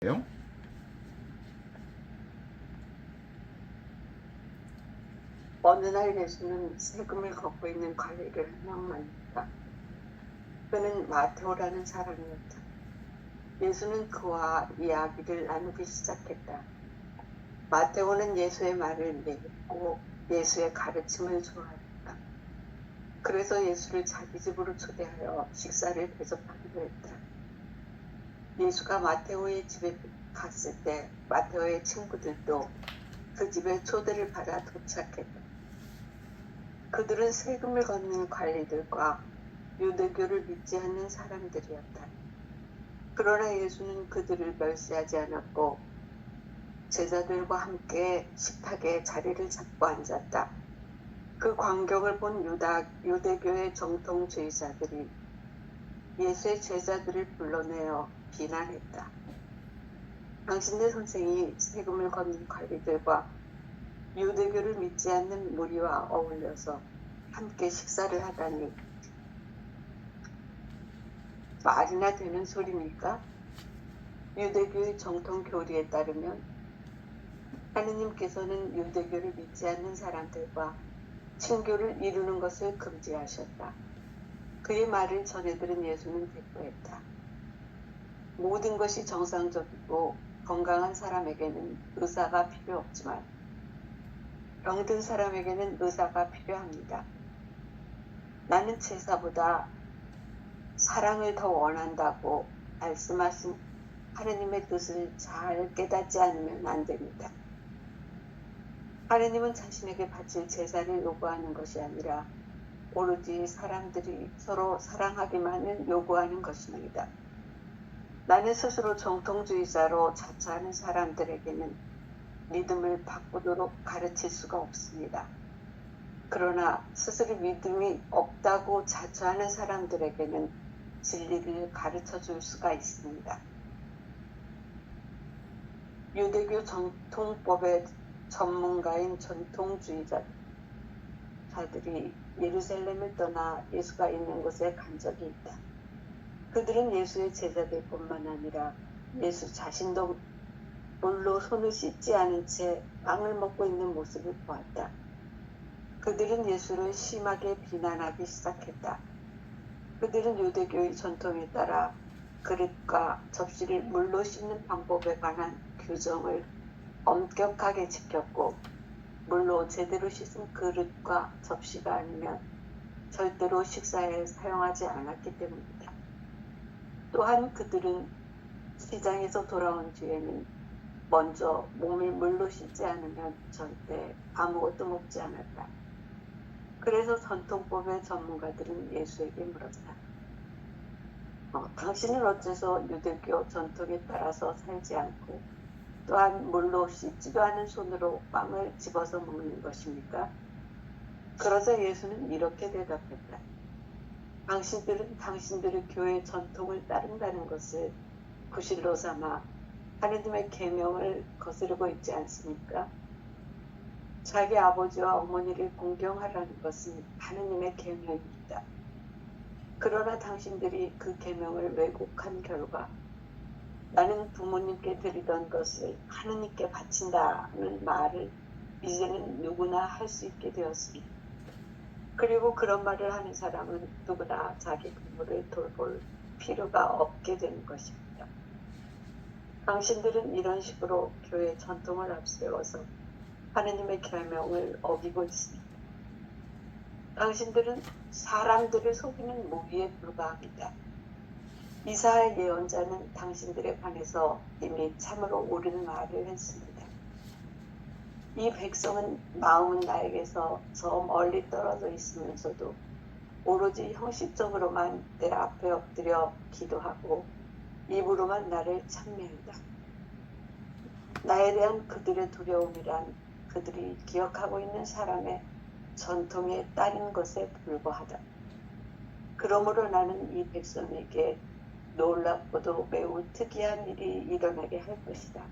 읽어주세요. 어느 날 예수는 세금을 걷고 있는 관리를 한 명 만났다. 그는 마테오라는 사람이었다. 예수는 그와 이야기를 나누기 시작했다. 마테오는 예수의 말을 믿고 예수의 가르침을 좋아했다. 그래서 예수를 자기 집으로 초대하여 식사를 대접하기로 했다. 예수가 마테오의 집에 갔을 때 마테오의 친구들도 그 집에 초대를 받아 도착했다. 그들은 세금을 걷는 관리들과 유대교를 믿지 않는 사람들이었다. 그러나 예수는 그들을 멸시하지 않았고 제자들과 함께 식탁에 자리를 잡고 앉았다. 그 광경을 본 유대교의 정통주의자들이 예수의 제자들을 불러내어 비난했다. 당신네 선생이 세금을 걷는 관리들과 유대교를 믿지 않는 무리와 어울려서 함께 식사를 하다니 말이나 되는 소리입니까? 유대교의 정통 교리에 따르면 하느님께서는 유대교를 믿지 않는 사람들과 친교를 이루는 것을 금지하셨다. 그의 말을 전해들은 예수는 대꾸했다. 모든 것이 정상적이고 건강한 사람에게는 의사가 필요 없지만 병든 사람에게는 의사가 필요합니다. 나는 제사보다 사랑을 더 원한다고 말씀하신 하느님의 뜻을 잘 깨닫지 않으면 안 됩니다. 하느님은 자신에게 바칠 제사를 요구하는 것이 아니라 오로지 사람들이 서로 사랑하기만을 요구하는 것입니다. 나는 스스로 정통주의자로 자처하는 사람들에게는 믿음을 바꾸도록 가르칠 수가 없습니다. 그러나 스스로 믿음이 없다고 자처하는 사람들에게는 진리를 가르쳐 줄 수가 있습니다. 유대교 정통법의 전문가인 전통주의자들이 예루살렘을 떠나 예수가 있는 곳에 간 적이 있다. 그들은 예수의 제자들뿐만 아니라 예수 자신도 물로 손을 씻지 않은 채 빵을 먹고 있는 모습을 보았다. 그들은 예수를 심하게 비난하기 시작했다. 그들은 유대교의 전통에 따라 그릇과 접시를 물로 씻는 방법에 관한 규정을 엄격하게 지켰고 물로 제대로 씻은 그릇과 접시가 아니면 절대로 식사에 사용하지 않았기 때문이다. 또한 그들은 시장에서 돌아온 뒤에는 먼저 몸을 물로 씻지 않으면 절대 아무것도 먹지 않았다. 그래서 전통법의 전문가들은 예수에게 물었다. 당신은 어째서 유대교 전통에 따라서 살지 않고 또한 물로 씻지도 않은 손으로 빵을 집어서 먹는 것입니까? 그러자 예수는 이렇게 대답했다. 당신들은 당신들의 교회 전통을 따른다는 것을 구실로 삼아 하느님의 계명을 거스르고 있지 않습니까? 자기 아버지와 어머니를 공경하라는 것은 하느님의 계명입니다. 그러나 당신들이 그 계명을 왜곡한 결과 나는 부모님께 드리던 것을 하느님께 바친다는 말을 이제는 누구나 할 수 있게 되었습니다. 그리고 그런 말을 하는 사람은 누구나 자기 부모를 돌볼 필요가 없게 되는 것입니다. 당신들은 이런 식으로 교회 전통을 앞세워서 하느님의 계명을 어기고 있습니다. 당신들은 사람들을 속이는 무리에 불과합니다. 이사야 예언자는 당신들에 관해서 이미 참으로 옳은 말을 했습니다. 이 백성은 마음은 나에게서 저 멀리 떨어져 있으면서도 오로지 형식적으로만 내 앞에 엎드려 기도하고 입으로만 나를 찬미한다. 나에 대한 그들의 두려움이란 그들이 기억하고 있는 사람의 전통에 따른 것에 불과하다. 그러므로 나는 이 백성에게 놀랍고도 매우 특이한 일이 일어나게 할 것이다.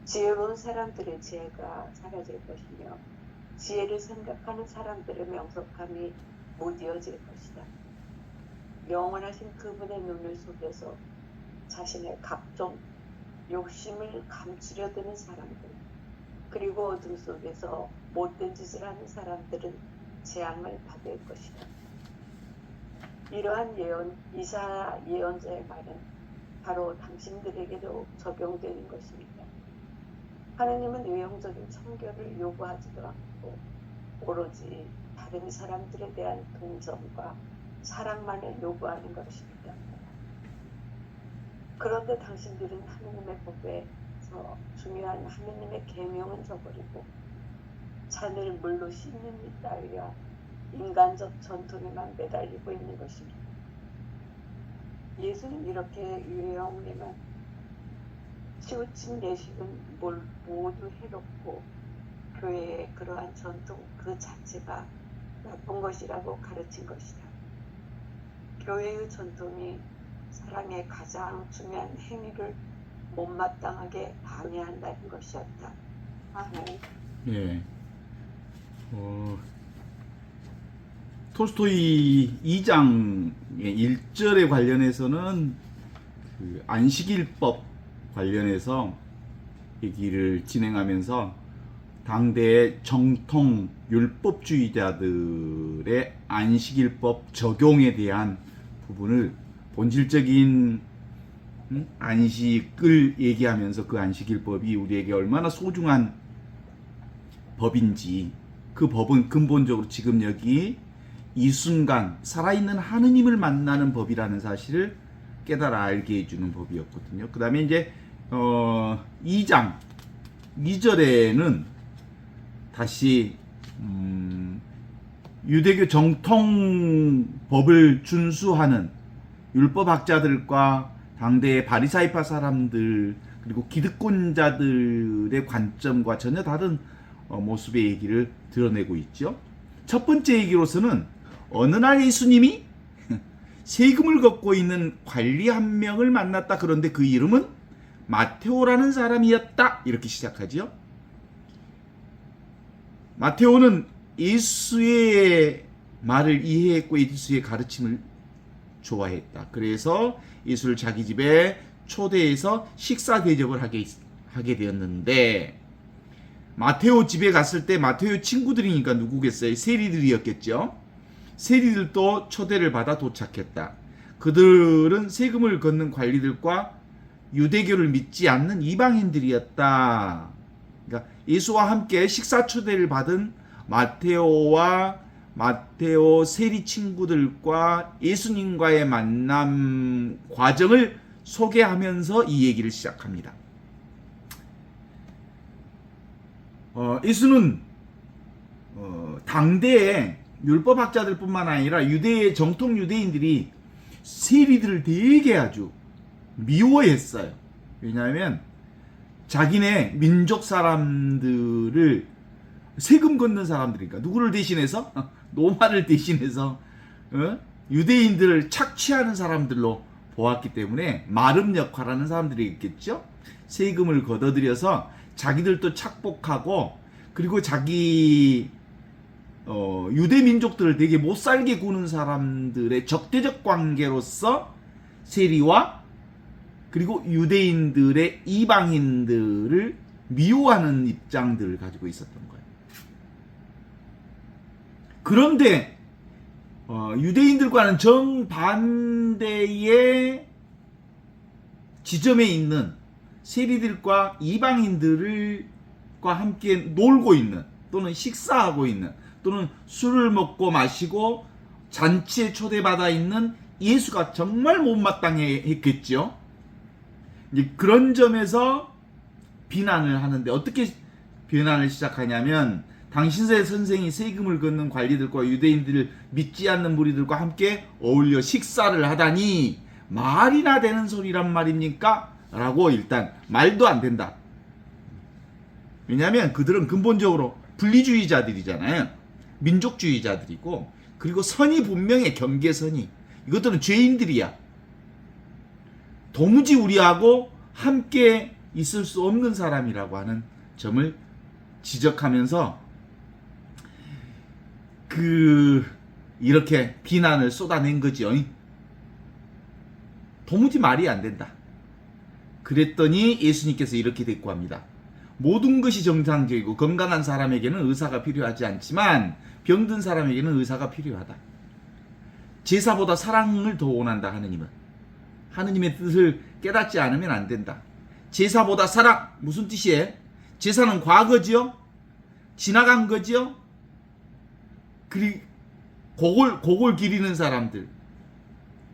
지혜로운 사람들의 지혜가 사라질 것이며 지혜를 생각하는 사람들의 명석함이 무디어질 것이다. 영원하신 그분의 눈을 속여서 자신의 각종 욕심을 감추려 드는 사람들, 그리고 어둠 속에서 못된 짓을 하는 사람들은 재앙을 받을 것이다. 이러한 이사야 예언자의 말은 바로 당신들에게도 적용되는 것입니다. 하느님은 외형적인 청결을 요구하지도 않고 오로지 다른 사람들에 대한 동정과 사랑만을 요구하는 것입니다. 그런데 당신들은 하느님의 법에서 중요한 하느님의 계명은 저버리고 잔을 물로 씻는 일 따위와 인간적 전통에만 매달리고 있는 것입니다. 예수는 이렇게 유형에만 치우친 예식은 모두 해롭고 교회의 그러한 전통 그 자체가 나쁜 것이라고 가르친 것이다. 교회의 전통이 사랑의 가장 중요한 행위를 못마땅하게 방해한다는 것이었다. 아멘. 예. 톨스토이 2장의 1절에 관련해서는 그 안식일법 관련해서 얘기를 진행하면서 당대의 정통 율법주의자들의 안식일법 적용에 대한 부분을 본질적인 안식을 얘기하면서 그 안식일법이 우리에게 얼마나 소중한 법인지, 그 법은 근본적으로 지금 여기 이 순간 살아있는 하느님을 만나는 법이라는 사실을 깨달아 알게 해주는 법이었거든요. 그 다음에 이제 2장 2절에는 다시 유대교 정통법을 준수하는 율법학자들과 당대의 바리사이파 사람들 그리고 기득권자들의 관점과 전혀 다른 모습의 얘기를 드러내고 있죠. 첫 번째 얘기로서는 어느 날 예수님이 세금을 걷고 있는 관리 한 명을 만났다. 그런데 그 이름은 마테오라는 사람이었다. 이렇게 시작하죠. 마테오는 예수의 말을 이해했고 예수의 가르침을 좋아했다. 그래서 예수를 자기 집에 초대해서 식사 대접을 하게 되었는데, 마테오 집에 갔을 때 마테오 친구들이니까 누구겠어요? 세리들이었겠죠. 세리들도 초대를 받아 도착했다. 그들은 세금을 걷는 관리들과 유대교를 믿지 않는 이방인들이었다. 그러니까 예수와 함께 식사 초대를 받은 마테오 세리 친구들과 예수님과의 만남 과정을 소개하면서 이 얘기를 시작합니다. 예수는 당대의 율법학자들뿐만 아니라 정통 유대인들이 세리들을 되게 아주 미워했어요. 왜냐하면 자기네 민족 사람들을 세금 걷는 사람들이니까 누구를 대신해서? 로마를 대신해서 유대인들을 착취하는 사람들로 보았기 때문에 마름 역할하는 사람들이 있겠죠. 세금을 걷어들여서 자기들도 착복하고, 그리고 자기 유대 민족들을 되게 못살게 구는 사람들의 적대적 관계로서 세리와 그리고 유대인들의 이방인들을 미워하는 입장들을 가지고 있었던 거예요. 그런데 유대인들과는 정반대의 지점에 있는 세리들과 이방인들과 함께 놀고 있는, 또는 식사하고 있는, 또는 술을 먹고 마시고 잔치에 초대받아 있는 예수가 정말 못마땅해 했겠죠. 그런 점에서 비난을 하는데, 어떻게 비난을 시작하냐면, 당신의 선생이 세금을 걷는 관리들과 유대인들을 믿지 않는 무리들과 함께 어울려 식사를 하다니 말이나 되는 소리란 말입니까? 라고 일단 말도 안 된다. 왜냐하면 그들은 근본적으로 분리주의자들이잖아요. 민족주의자들이고, 그리고 선이 분명해. 경계선이. 이것들은 죄인들이야. 도무지 우리하고 함께 있을 수 없는 사람이라고 하는 점을 지적하면서 이렇게 비난을 쏟아낸 거죠. 도무지 말이 안 된다. 그랬더니 예수님께서 이렇게 대꾸합니다. 모든 것이 정상적이고 건강한 사람에게는 의사가 필요하지 않지만 병든 사람에게는 의사가 필요하다. 제사보다 사랑을 더 원한다. 하느님은 하느님의 뜻을 깨닫지 않으면 안 된다. 제사보다 사랑, 무슨 뜻이에요? 제사는 과거지요? 지나간 거지요? 그걸 기리는 사람들.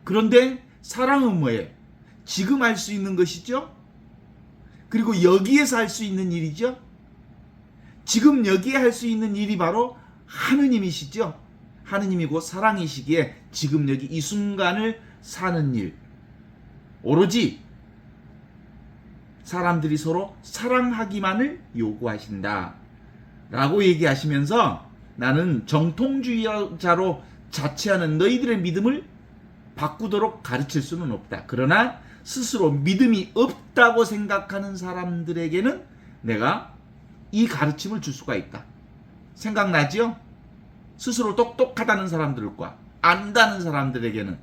그런데 사랑은 뭐예요? 지금 할 수 있는 것이죠? 그리고 여기에서 할 수 있는 일이죠? 지금 여기에 할 수 있는 일이 바로 하느님이시죠? 하느님이고 사랑이시기에 지금 여기 이 순간을 사는 일. 오로지 사람들이 서로 사랑하기만을 요구하신다. 라고 얘기하시면서 나는 정통주의자로 자처하는 너희들의 믿음을 바꾸도록 가르칠 수는 없다. 그러나 스스로 믿음이 없다고 생각하는 사람들에게는 내가 이 가르침을 줄 수가 있다. 생각나지요? 스스로 똑똑하다는 사람들과 안다는 사람들에게는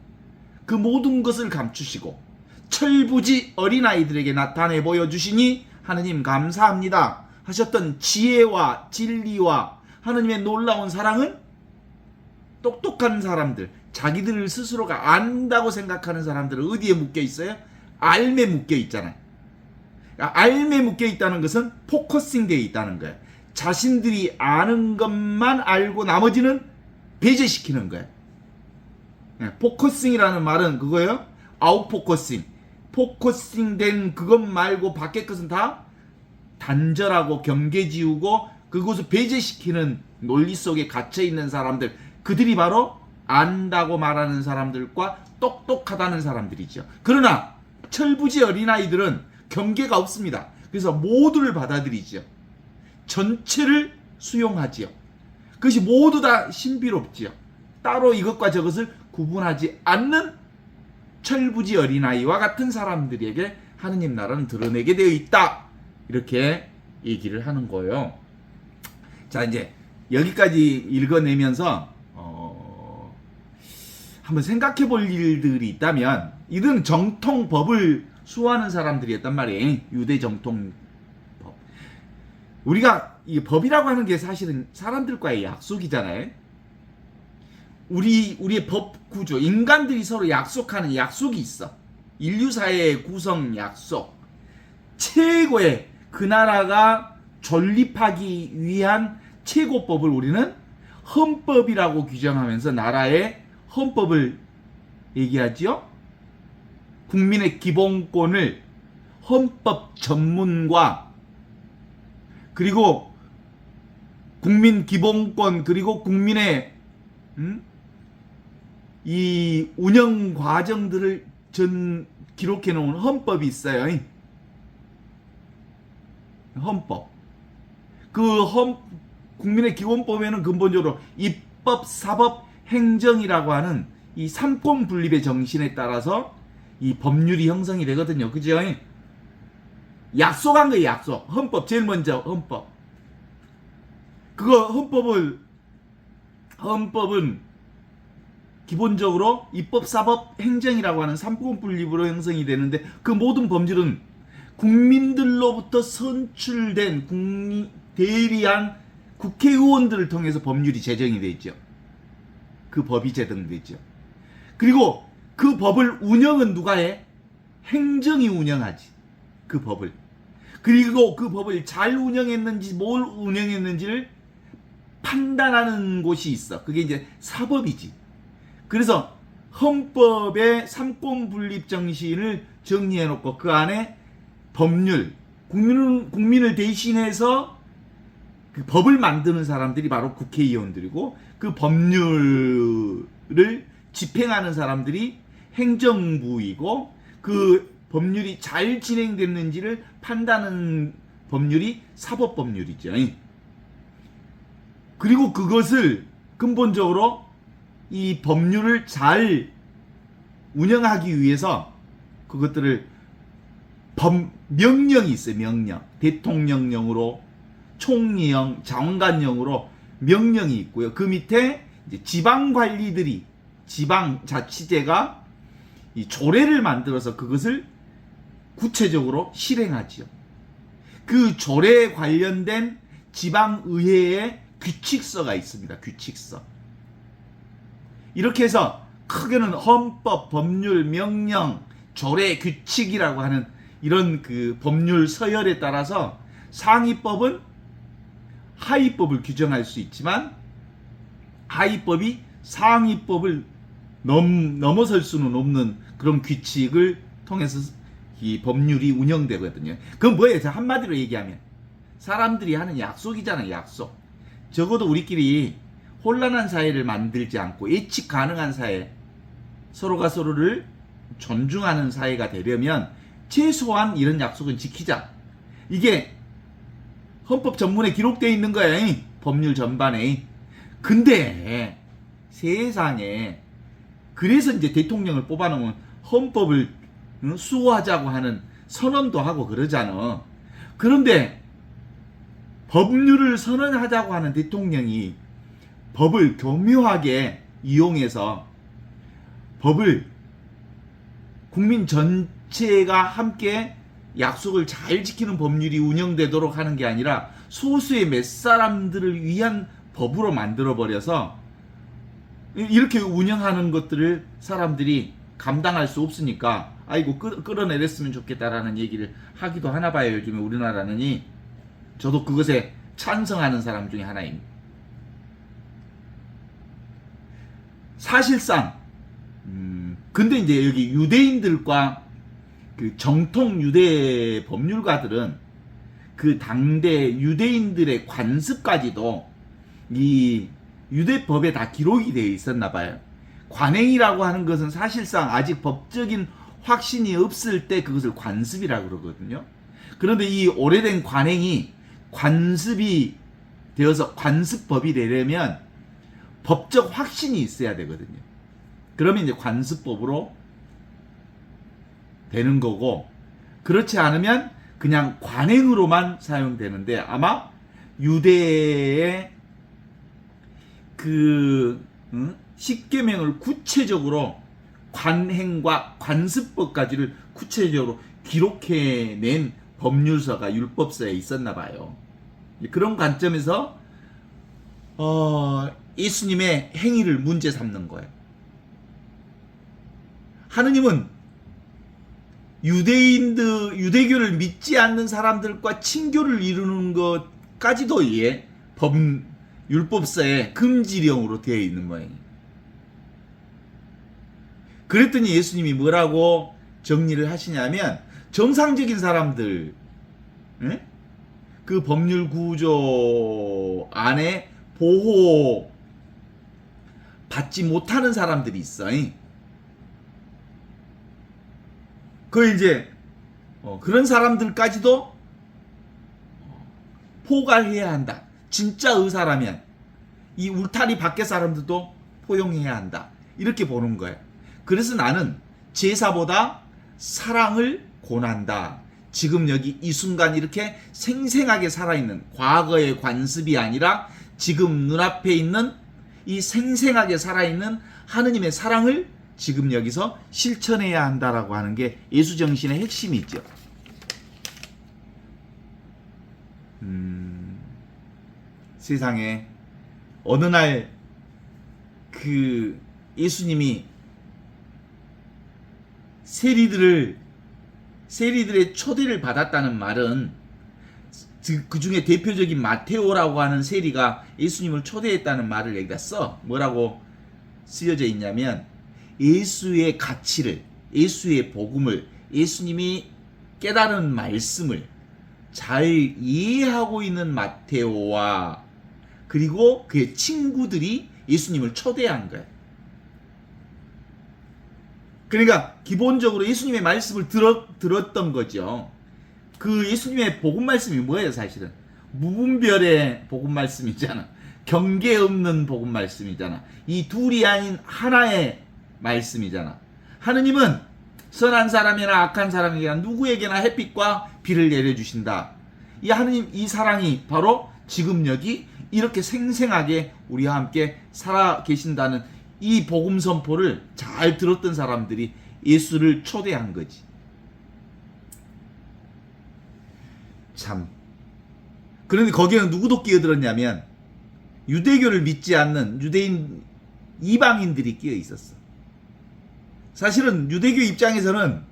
그 모든 것을 감추시고 철부지 어린아이들에게 나타내 보여주시니 하느님 감사합니다 하셨던 지혜와 진리와 하느님의 놀라운 사랑은 똑똑한 사람들, 자기들을 스스로가 안다고 생각하는 사람들은 어디에 묶여 있어요? 알매 묶여 있잖아요. 알매 묶여 있다는 것은 포커싱 되어 있다는 거예요. 자신들이 아는 것만 알고 나머지는 배제시키는 거예요. 포커싱이라는 말은 그거예요. 아웃포커싱. 포커싱 된 그것 말고 밖의 것은 다 단절하고 경계지우고 그것을 배제시키는 논리 속에 갇혀있는 사람들, 그들이 바로 안다고 말하는 사람들과 똑똑하다는 사람들이죠. 그러나 철부지 어린아이들은 경계가 없습니다. 그래서 모두를 받아들이죠. 전체를 수용하지요. 그것이 모두 다 신비롭지요. 따로 이것과 저것을 구분하지 않는 철부지 어린아이와 같은 사람들에게 하느님 나라는 드러내게 되어 있다. 이렇게 얘기를 하는 거예요. 자, 이제 여기까지 읽어내면서 한번 생각해 볼 일들이 있다면, 이들은 정통법을 수호하는 사람들이었단 말이에요. 유대 정통법. 우리가 이 법이라고 하는 게 사실은 사람들과의 약속이잖아요. 우리의 법 구조, 인간들이 서로 약속하는 약속이 있어. 인류사회의 구성 약속. 최고의 그 나라가 존립하기 위한 최고법을 우리는 헌법이라고 규정하면서 나라의 헌법을 얘기하지요. 국민의 기본권을 헌법 전문과 그리고 국민 기본권 그리고 국민의 이 운영 과정들을 기록해 놓은 헌법이 있어요. 헌법. 국민의 기본법에는 근본적으로 입법, 사법, 행정이라고 하는 이 삼권 분립의 정신에 따라서 이 법률이 형성이 되거든요. 그죠? 약속한 거예요, 약속. 헌법, 제일 먼저 헌법. 헌법은 기본적으로 입법, 사법, 행정이라고 하는 삼권 분립으로 형성이 되는데 그 모든 법률은 국민들로부터 선출된 대리한 국회의원들을 통해서 법률이 제정이 되어 있죠. 그 법이 제정되죠. 그리고 그 법을 운영은 누가 해? 행정이 운영하지. 그 법을. 그리고 그 법을 잘 운영했는지 뭘 운영했는지를 판단하는 곳이 있어. 그게 이제 사법이지. 그래서 헌법의 삼권분립 정신을 정리해놓고 그 안에 법률, 국민을 대신해서 그 법을 만드는 사람들이 바로 국회의원들이고 그 법률을 집행하는 사람들이 행정부이고 그 법률이 잘 진행됐는지를 판단하는 법률이 사법법률이죠. 그리고 그것을 근본적으로 이 법률을 잘 운영하기 위해서 그것들을 명령이 있어요. 명령. 대통령령으로, 총리령, 장관령으로 명령이 있고요. 그 밑에 이제 지방자치제가 이 조례를 만들어서 그것을 구체적으로 실행하지요. 그 조례에 관련된 지방의회의 규칙서가 있습니다. 규칙서. 이렇게 해서 크게는 헌법, 법률, 명령, 조례, 규칙이라고 하는 이런 그 법률 서열에 따라서 상위법은 하위법을 규정할 수 있지만 하위법이 상위법을 넘어설 수는 없는 그런 규칙을 통해서 이 법률이 운영되거든요. 그건 뭐예요? 한마디로 얘기하면 사람들이 하는 약속이잖아요. 약속. 적어도 우리끼리 혼란한 사회를 만들지 않고 예측 가능한 사회, 서로가 서로를 존중하는 사회가 되려면 최소한 이런 약속은 지키자. 이게 헌법 전문에 기록되어 있는 거예요. 법률 전반에. 근데 세상에 그래서 이제 대통령을 뽑아놓으면 헌법을 수호하자고 하는 선언도 하고 그러잖아. 그런데 법률을 선언하자고 하는 대통령이 법을 교묘하게 이용해서 법을 국민 전체가 함께 약속을 잘 지키는 법률이 운영되도록 하는 게 아니라 소수의 몇 사람들을 위한 법으로 만들어버려서 이렇게 운영하는 것들을 사람들이 감당할 수 없으니까 아이고 끌어내렸으면 좋겠다라는 얘기를 하기도 하나 봐요. 요즘에 우리나라는. 저도 그것에 찬성하는 사람 중에 하나입니다. 사실상 근데 이제 여기 유대인들과 그 정통 유대 법률가들은 그 당대 유대인들의 관습까지도 이 유대법에 다 기록이 되어 있었나 봐요. 관행이라고 하는 것은 사실상 아직 법적인 확신이 없을 때 그것을 관습이라고 그러거든요. 그런데 이 오래된 관행이 관습이 되어서 관습법이 되려면 법적 확신이 있어야 되거든요. 그러면 이제 관습법으로 되는 거고, 그렇지 않으면 그냥 관행으로만 사용되는데, 아마 유대의 그 십계명을 구체적으로 관행과 관습법까지를 구체적으로 기록해낸 법률서가 율법서에 있었나 봐요. 그런 관점에서 예수님의 행위를 문제 삼는 거예요. 하느님은 유대교를 믿지 않는 사람들과 친교를 이루는 것까지도 율법서에 금지령으로 되어 있는 모양이에요. 그랬더니 예수님이 뭐라고 정리를 하시냐면, 정상적인 사람들, 그 법률 구조 안에 보호 받지 못하는 사람들이 있어. 그 이제 그런 사람들까지도 포괄해야 한다. 진짜 의사라면 이 울타리 밖의 사람들도 포용해야 한다. 이렇게 보는 거예요. 그래서 나는 제사보다 사랑을 권한다. 지금 여기 이 순간 이렇게 생생하게 살아있는 과거의 관습이 아니라 지금 눈앞에 있는 이 생생하게 살아있는 하느님의 사랑을 지금 여기서 실천해야 한다라고 하는 게 예수 정신의 핵심이죠. 세상에 어느 날 그 예수님이 세리들의 초대를 받았다는 말은 그 중에 대표적인 마테오라고 하는 세리가 예수님을 초대했다는 말을 여기다 써. 뭐라고 쓰여져 있냐면, 예수의 가치를, 예수의 복음을, 예수님이 깨달은 말씀을 잘 이해하고 있는 마테오와 그리고 그의 친구들이 예수님을 초대한 거예요. 그러니까 기본적으로 예수님의 말씀을 들었던 거죠. 그 예수님의 복음 말씀이 뭐예요? 사실은 무분별의 복음 말씀이잖아. 경계 없는 복음 말씀이잖아. 이 둘이 아닌 하나의 말씀이잖아. 하느님은 선한 사람이나 악한 사람이나 누구에게나 햇빛과 비를 내려주신다. 이 하느님, 이 사랑이 바로 지금 여기 이렇게 생생하게 우리와 함께 살아 계신다는 이 복음 선포를 잘 들었던 사람들이 예수를 초대한 거지. 참. 그런데 거기에는 누구도 끼어들었냐면 유대교를 믿지 않는 유대인 이방인들이 끼어 있었어. 사실은 유대교 입장에서는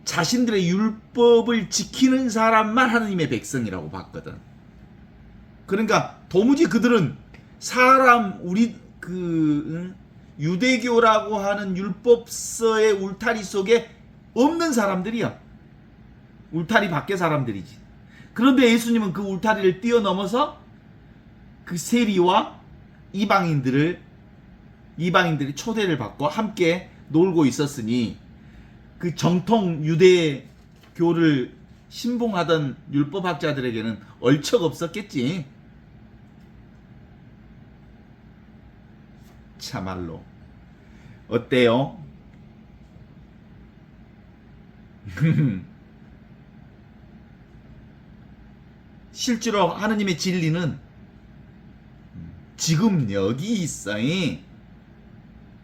자신들의 율법을 지키는 사람만 하느님의 백성이라고 봤거든. 그러니까 도무지 그들은 유대교라고 하는 율법서의 울타리 속에 없는 사람들이야. 울타리 밖의 사람들이지. 그런데 예수님은 그 울타리를 뛰어넘어서 그 세리와 이방인들이 초대를 받고 함께 놀고 있었으니 그 정통 유대교를 신봉하던 율법학자들에게는 얼척 없었겠지. 참말로 어때요? 실제로 하느님의 진리는 지금 여기 있어요.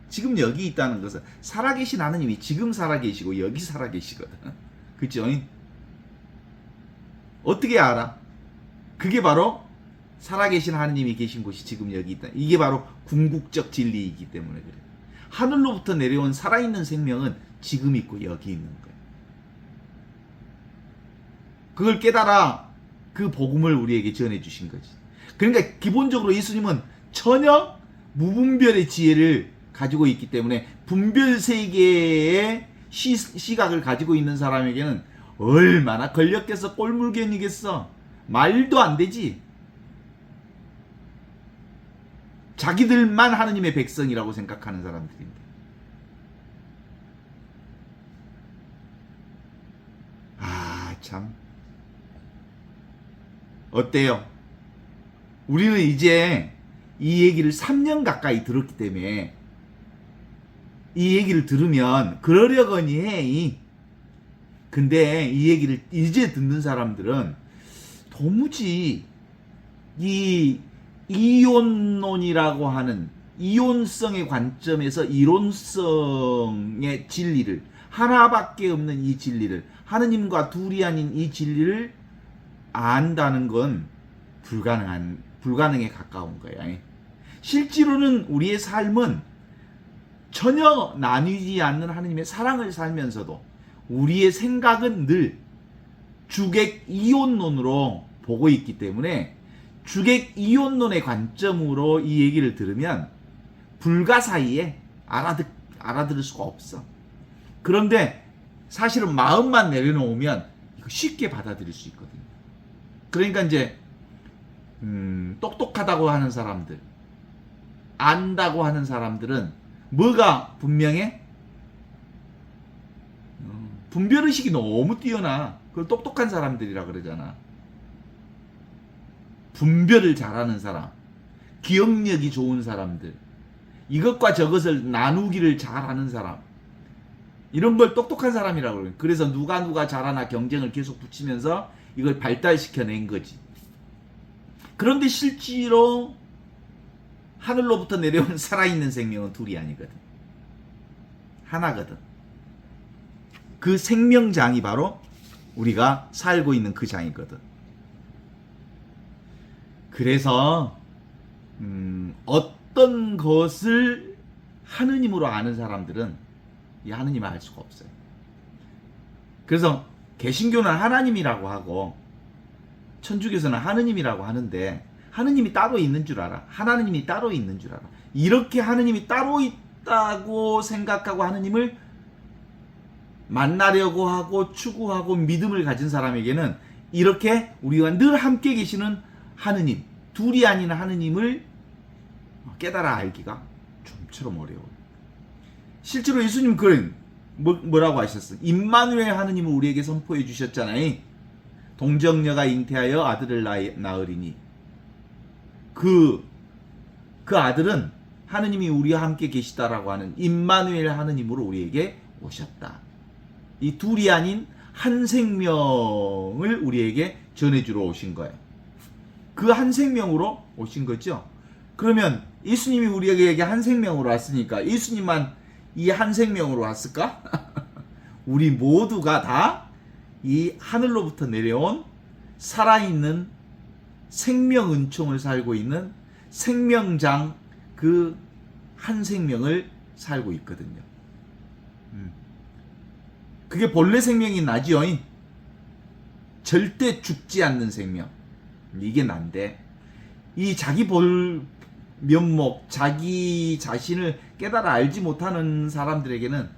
지금 여기 있다는 것은 살아계신 하느님이 지금 살아계시고 여기 살아계시거든. 그죠? 어떻게 알아? 그게 바로 살아계신 하느님이 계신 곳이 지금 여기 있다. 이게 바로 궁극적 진리이기 때문에 그래. 하늘로부터 내려온 살아있는 생명은 지금 있고 여기 있는 거야. 그걸 깨달아 그 복음을 우리에게 전해주신 거지. 그러니까 기본적으로 예수님은 전혀 무분별의 지혜를 가지고 있기 때문에 분별 세계의 시각을 가지고 있는 사람에게는 얼마나 걸렸겠어, 꼴물견이겠어. 말도 안 되지. 자기들만 하느님의 백성이라고 생각하는 사람들인데. 아, 참. 어때요? 우리는 이제 이 얘기를 3년 가까이 들었기 때문에 이 얘기를 들으면 그러려거니 해. 근데 이 얘기를 이제 듣는 사람들은 도무지 이 이혼론이라고 하는 이혼성의 관점에서 이론성의 진리를, 하나밖에 없는 이 진리를, 하느님과 둘이 아닌 이 진리를 안다는 건 불가능에 가까운 거야. 실제로는 우리의 삶은 전혀 나뉘지 않는 하느님의 사랑을 살면서도 우리의 생각은 늘 주객 이혼론으로 보고 있기 때문에 주객 이혼론의 관점으로 이 얘기를 들으면 불가사의에 알아들을 수가 없어. 그런데 사실은 마음만 내려놓으면 이거 쉽게 받아들일 수 있거든요. 그러니까 이제 똑똑하다고 하는 사람들, 안다고 하는 사람들은 뭐가 분명해? 분별의식이 너무 뛰어나. 그걸 똑똑한 사람들이라 그러잖아. 분별을 잘하는 사람, 기억력이 좋은 사람들, 이것과 저것을 나누기를 잘하는 사람, 이런 걸 똑똑한 사람이라고 그래요. 그래서 누가 잘하나 경쟁을 계속 붙이면서 이걸 발달시켜낸 거지. 그런데 실제로 하늘로부터 내려온 살아있는 생명은 둘이 아니거든. 하나거든. 그 생명장이 바로 우리가 살고 있는 그 장이거든. 그래서 어떤 것을 하느님으로 아는 사람들은 이 하느님을 알 수가 없어요. 그래서 개신교는 하나님이라고 하고 천주교에서는 하느님이라고 하는데 하느님이 따로 있는 줄 알아. 하나님이 따로 있는 줄 알아. 이렇게 하느님이 따로 있다고 생각하고 하느님을 만나려고 하고 추구하고 믿음을 가진 사람에게는 이렇게 우리와 늘 함께 계시는 하느님, 둘이 아닌 하느님을 깨달아 알기가 좀처럼 어려워요. 실제로 예수님 그런 뭐라고 하셨어? 임마누엘 하느님을 우리에게 선포해 주셨잖아요. 동정녀가 잉태하여 아들을 낳으리니 그 아들은 하느님이 우리와 함께 계시다라고 하는 임마누엘 하느님으로 우리에게 오셨다. 이 둘이 아닌 한 생명을 우리에게 전해주러 오신 거예요. 그 한 생명으로 오신 거죠. 그러면 예수님이 우리에게 한 생명으로 왔으니까 예수님만 이 한 생명으로 왔을까? 우리 모두가 다 이 하늘로부터 내려온 살아있는 생명 은총을 살고 있는 생명장 그 한 생명을 살고 있거든요. 그게 본래 생명이 나지요. 절대 죽지 않는 생명. 이게 난데 이 자기 면목, 자기 자신을 깨달아 알지 못하는 사람들에게는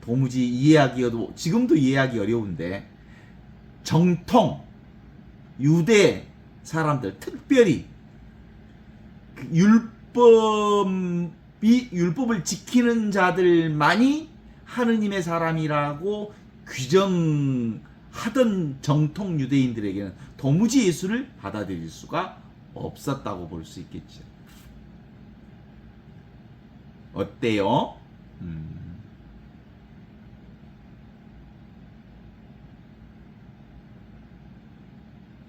도무지 지금도 이해하기 어려운데, 정통 유대 사람들, 특별히 율법을 지키는 자들만이 하느님의 사람이라고 규정하던 정통 유대인들에게는 도무지 예수를 받아들일 수가 없었다고 볼 수 있겠죠. 어때요?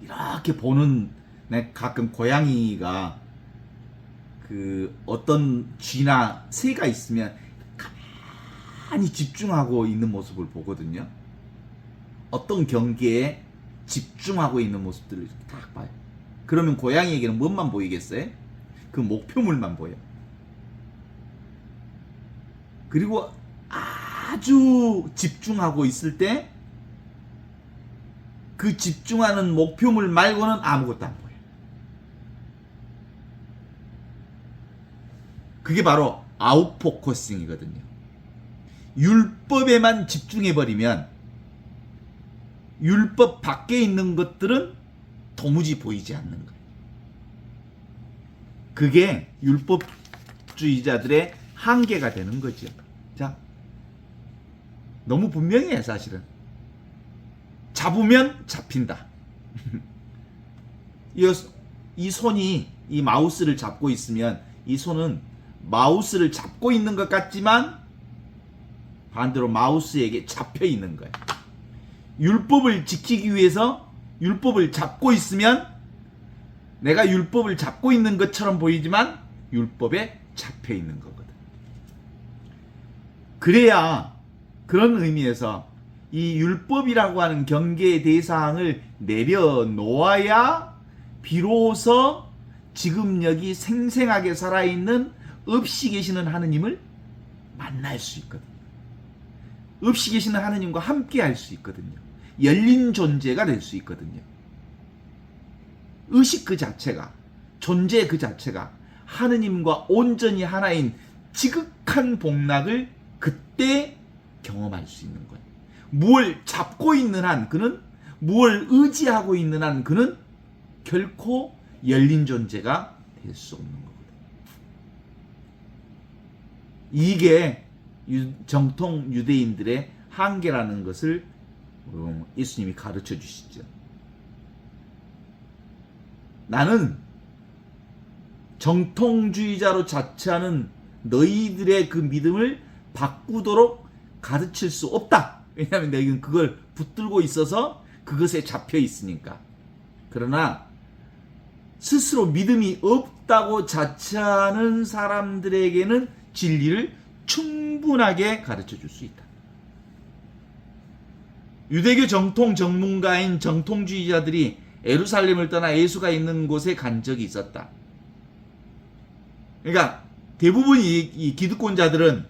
이렇게 보는, 가끔 고양이가 어떤 쥐나 새가 있으면 가만히 집중하고 있는 모습을 보거든요. 어떤 경계에 집중하고 있는 모습들을 딱 봐요. 그러면 고양이에게는 뭔만 보이겠어요? 그 목표물만 보여. 그리고 아주 집중하고 있을 때 그 집중하는 목표물 말고는 아무것도 안 보여. 그게 바로 아웃포커싱이거든요. 율법에만 집중해버리면 율법 밖에 있는 것들은 도무지 보이지 않는 거예요. 그게 율법주의자들의 한계가 되는 거죠. 자, 너무 분명해요, 사실은. 잡으면 잡힌다. 이 손이 이 마우스를 잡고 있으면 이 손은 마우스를 잡고 있는 것 같지만 반대로 마우스에게 잡혀 있는 거예요. 율법을 지키기 위해서 율법을 잡고 있으면 내가 율법을 잡고 있는 것처럼 보이지만 율법에 잡혀 있는 거거든. 그래야, 그런 의미에서 이 율법이라고 하는 경계의 대상을 내려놓아야 비로소 지금 여기 생생하게 살아있는 없이 계시는 하느님을 만날 수 있거든요. 없이 계시는 하느님과 함께 할 수 있거든요. 열린 존재가 될 수 있거든요. 의식 그 자체가, 존재 그 자체가 하느님과 온전히 하나인 지극한 복락을 그때 경험할 수 있는 거예요. 무엇을 잡고 있는 한 그는, 무엇을 의지하고 있는 한 그는 결코 열린 존재가 될 수 없는 거거든요. 이게 정통 유대인들의 한계라는 것을 예수님이 가르쳐 주시죠. 나는 정통주의자로 자처하는 너희들의 그 믿음을 바꾸도록 가르칠 수 없다. 왜냐하면 너희는 그걸 붙들고 있어서 그것에 잡혀 있으니까. 그러나 스스로 믿음이 없다고 자처하는 사람들에게는 진리를 충분하게 가르쳐 줄 수 있다. 유대교 정통 전문가인 정통주의자들이 예루살렘을 떠나 예수가 있는 곳에 간 적이 있었다. 그러니까 대부분 이 기득권자들은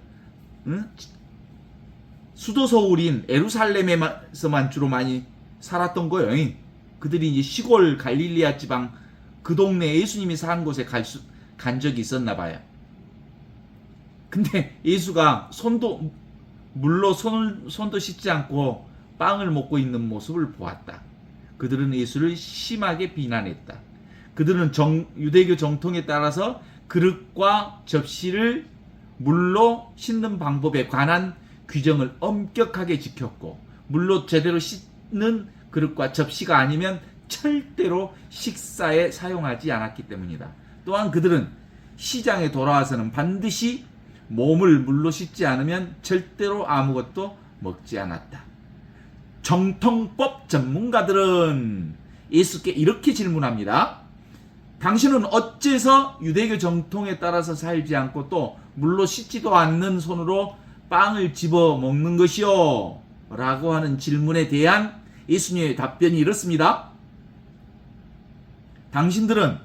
수도 서울인 예루살렘에서만 주로 많이 살았던 거예요. 그들이 이제 시골 갈릴리아 지방 그 동네 예수님이 산 곳에 간 적이 있었나 봐요. 근데 예수가 물로 손도 씻지 않고 빵을 먹고 있는 모습을 보았다. 그들은 예수를 심하게 비난했다. 그들은 유대교 정통에 따라서 그릇과 접시를 물로 씻는 방법에 관한 규정을 엄격하게 지켰고, 물로 제대로 씻는 그릇과 접시가 아니면 절대로 식사에 사용하지 않았기 때문이다. 또한 그들은 시장에 돌아와서는 반드시 몸을 물로 씻지 않으면 절대로 아무것도 먹지 않았다. 정통법 전문가들은 예수께 이렇게 질문합니다. 당신은 어째서 유대교 정통에 따라서 살지 않고 또 물로 씻지도 않는 손으로 빵을 집어 먹는 것이요? 라고 하는 질문에 대한 예수님의 답변이 이렇습니다. 당신들은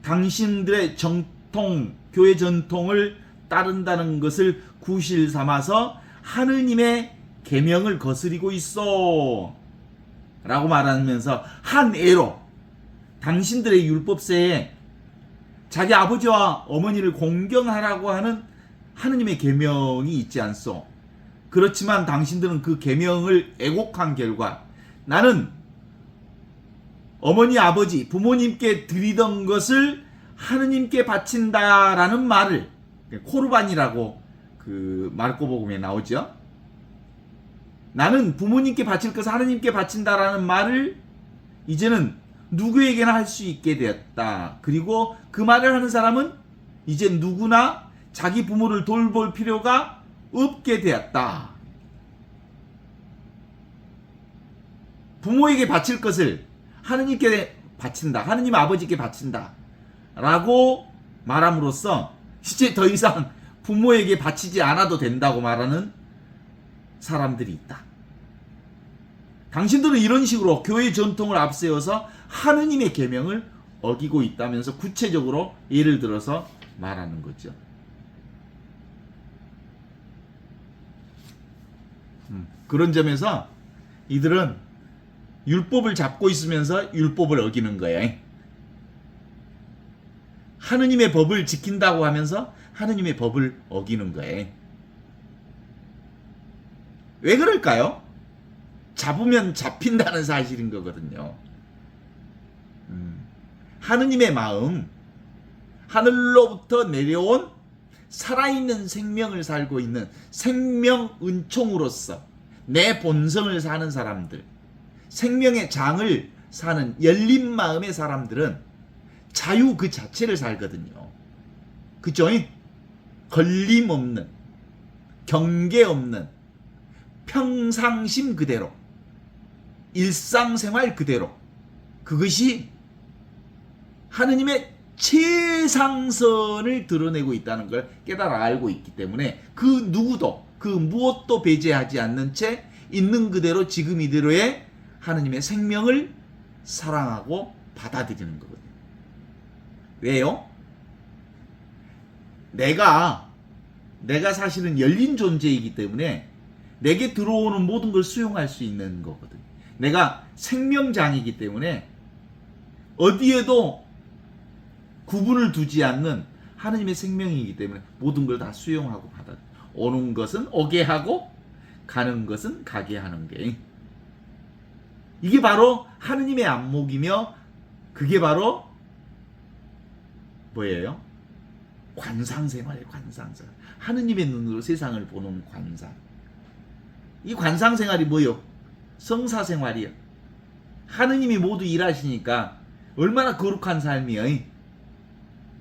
당신들의 정통, 교회 전통을 따른다는 것을 구실 삼아서 하느님의 계명을 거스리고 있어 라고 말하면서 한 예로 당신들의 율법서에 자기 아버지와 어머니를 공경하라고 하는 하느님의 계명이 있지 않소. 그렇지만 당신들은 그 계명을 애곡한 결과 나는 어머니 아버지 부모님께 드리던 것을 하느님께 바친다라는 말을 코르반이라고 그 마르코복음에 나오죠. 나는 부모님께 바칠 것을 하느님께 바친다라는 말을 이제는 누구에게나 할 수 있게 되었다. 그리고 그 말을 하는 사람은 이제 누구나 자기 부모를 돌볼 필요가 없게 되었다. 부모에게 바칠 것을 하느님께 바친다. 하느님 아버지께 바친다. 라고 말함으로써 이제 더 이상 부모에게 바치지 않아도 된다고 말하는 사람들이 있다. 당신들은 이런 식으로 교회 전통을 앞세워서 하느님의 계명을 어기고 있다면서 구체적으로 예를 들어서 말하는 거죠. 그런 점에서 이들은 율법을 잡고 있으면서 율법을 어기는 거예요. 하느님의 법을 지킨다고 하면서 하느님의 법을 어기는 거예요. 왜 그럴까요? 잡으면 잡힌다는 사실인 거거든요. 하느님의 마음, 하늘로부터 내려온 살아있는 생명을 살고 있는 생명 은총으로서 내 본성을 사는 사람들, 생명의 장을 사는 열린 마음의 사람들은 자유 그 자체를 살거든요. 그죠? 걸림 없는, 경계 없는, 평상심 그대로, 일상생활 그대로, 그것이 하느님의 최상선을 드러내고 있다는 걸 깨달아 알고 있기 때문에 그 누구도 그 무엇도 배제하지 않는 채 있는 그대로 지금 이대로의 하느님의 생명을 사랑하고 받아들이는 거거든요. 왜요? 내가 사실은 열린 존재이기 때문에 내게 들어오는 모든 걸 수용할 수 있는 거거든요. 내가 생명장이기 때문에 어디에도 구분을 두지 않는 하느님의 생명이기 때문에 모든 걸 다 수용하고 받아. 오는 것은 오게 하고 가는 것은 가게 하는 게 이게 바로 하느님의 안목이며 그게 바로 뭐예요? 관상생활이에요. 관상생활. 하느님의 눈으로 세상을 보는 관상. 이 관상생활이 뭐요? 성사생활이요. 하느님이 모두 일하시니까 얼마나 거룩한 삶이요.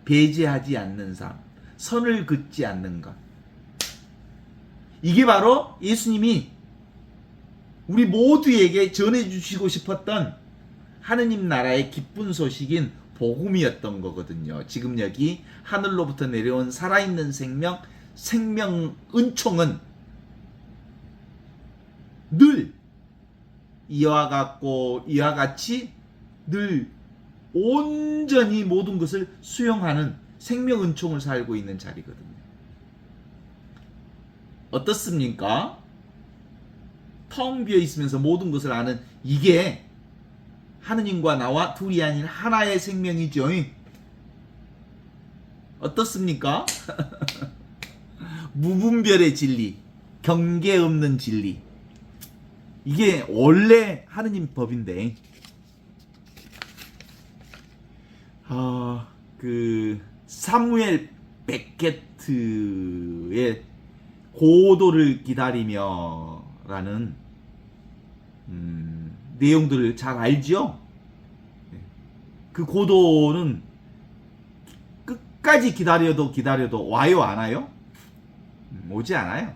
배제하지 않는 삶, 선을 긋지 않는 것. 이게 바로 예수님이 우리 모두에게 전해주시고 싶었던 하느님 나라의 기쁜 소식인 복음이었던 거거든요. 지금 여기 하늘로부터 내려온 살아있는 생명 은총은 늘 이와 같이 늘 온전히 모든 것을 수용하는 생명 은총을 살고 있는 자리거든요. 어떻습니까? 텅 비어 있으면서 모든 것을 아는 이게 하느님과 나와 둘이 아닌 하나의 생명이죠. 어떻습니까? 무분별의 진리, 경계 없는 진리. 이게 원래 하느님 법인데 그 사무엘 베케트의 고도를 기다리며라는 내용들을 잘 알죠? 그 고도는 끝까지 기다려도 와요, 안 와요? 오지 않아요.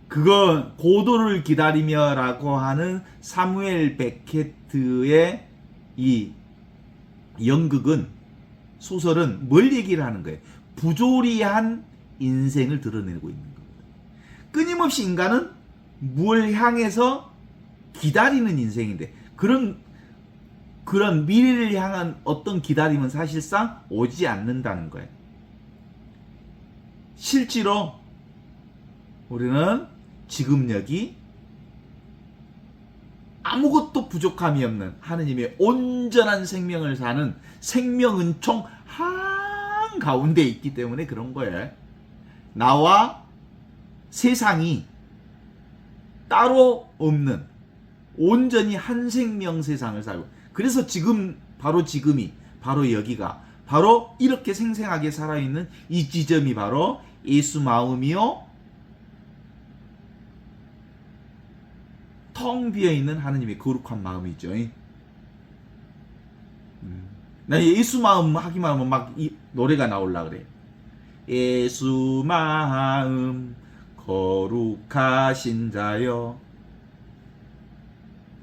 그거 고도를 기다리며라고 하는 사무엘 베케트의 이 연극은 소설은 뭘 얘기를 하는 거예요? 부조리한 인생을 드러내고 있는 거예요. 끊임없이 인간은 뭘 향해서 기다리는 인생인데 그런 그런 미래를 향한 어떤 기다림은 사실상 오지 않는다는 거예요. 실제로 우리는 지금 여기 아무것도 부족함이 없는 하느님의 온전한 생명을 사는 생명은총 한가운데 있기 때문에 그런 거예요. 나와 세상이 따로 없는 온전히 한 생명 세상을 살고, 그래서 지금 바로 지금이 바로 여기가 바로 이렇게 생생하게 살아있는 이 지점이 바로 예수 마음이요 텅 비어있는 하느님의 거룩한 마음이죠. 나 예수 마음 하기만 하면 막 이 노래가 나올라 그래. 예수 마음 거룩하신 자여.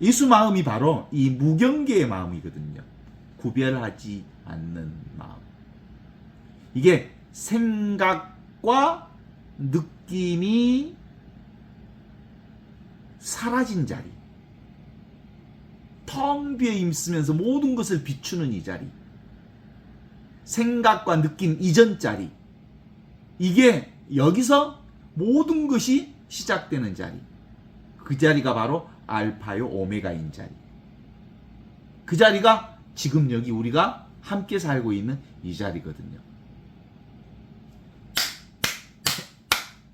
예수 마음이 바로 이 무경계의 마음이거든요. 구별하지 않는 마음. 이게 생각과 느낌이 사라진 자리, 텅 비어 있으면서 모든 것을 비추는 이 자리, 생각과 느낌 이전 자리, 이게 여기서 모든 것이 시작되는 자리, 그 자리가 바로 알파요 오메가인 자리, 그 자리가 지금 여기 우리가 함께 살고 있는 이 자리거든요.